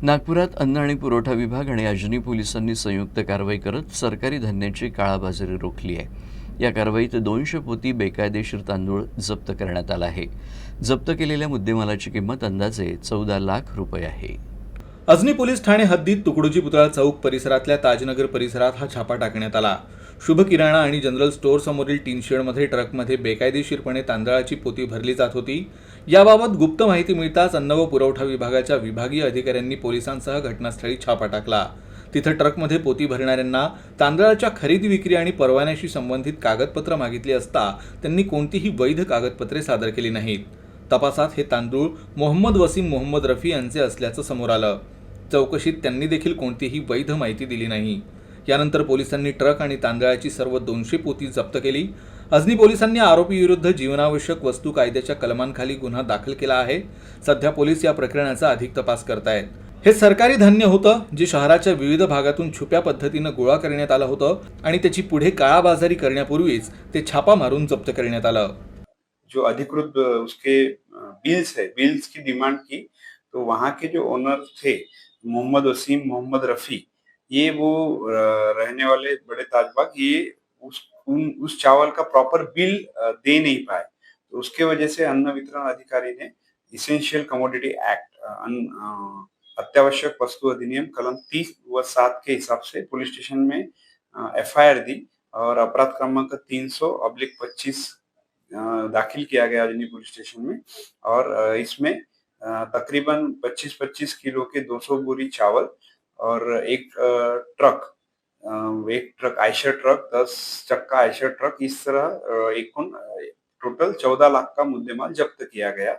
नागपुरात अन्न आणि पुरवठा विभाग आणि अजनी पोलिसांनी संयुक्त कारवाई करत सरकारी धान्याची काळाबाजारी रोखली आहे। या कारवाईत 200 पोती बेकायदेशीर तांदूळ जप्त करण्यात आला आहे। जप्त केलेल्या मुद्देमालाची किंमत अंदाजे 14 लाख रुपये आहे। अजनी पोलीस ठाणे हद्दीत तुकडोजी पुतळा चौक परिसरातल्या ताजनगर परिसरात हा छापा टाकण्यात आला। शुभ किराणा आणि जनरल स्टोअर समोरील टीन शेडमध्ये ट्रकमध्ये बेकायदेशीरपणे तांदळाची पोती भरली जात होती। याबाबत गुप्त माहिती मिळताच अन्न व पुरवठा विभागाच्या विभागीय अधिकाऱ्यांनी पोलिसांसह घटनास्थळी छापा टाकला। तिथे ट्रकमध्ये पोती भरणाऱ्यांना तांदळाच्या खरेदी विक्री आणि परवान्याशी संबंधित कागदपत्र मागितली असता त्यांनी कोणतीही वैध कागदपत्रे सादर केली नाहीत। तपासात हे तांदूळ मोहम्मद वसीम मोहम्मद रफी यांचे असल्याचं समोर आलं। चौकशीत त्यांनी देखील कोणतीही वैध माहिती दिली नाही। यानंतर पोलिसांनी ट्रक आणि तांदळाची सर्व 200 पोती जप्त केली। अजनी पोलिसांनी आरोपीविरुद्ध जीवनावश्यक वस्तू कायद्याच्या कलमांखाली गुन्हा दाखल केला आहे। सध्या पोलीस या प्रकरणाचा अधिक तपास करतायत। हे सरकारी धान्य होतं जे शहराच्या विविध भागातून छुप्या पद्धतीनं गोळा करण्यात आलं होतं आणि त्याची पुढे काळाबाजारी करण्यापूर्वीच ते छापा मारून जप्त करण्यात आलं। जो अधिकृत उसके बिल्स है, बिल्स की डिमांड की, तो वहाँ के जो ओनर थे मोहम्मद वसीम मोहम्मद रफी, ये वो रहने वाले बड़े ताजबाग, ये उस चावल का प्रॉपर बिल दे नहीं पाए। तो उसके वजह से अन्न वितरण अधिकारी ने इसेंशियल कमोडिटी एक्ट, अत्यावश्यक वस्तु अधिनियम कलम 30 व 7 के हिसाब से पुलिस स्टेशन में एफआईआर दी और अपराध क्रमांक 300/25 दाखिल किया गया अजनी पुलिस स्टेशन में। और इसमें तकरीबन 25-25 किलो के 200 बोरी चावल और एक ट्रक आयशर ट्रक, 10 चक्का आयशर ट्रक, इस तरह एक टोटल 14 लाख का मुद्देमाल जब्त किया गया।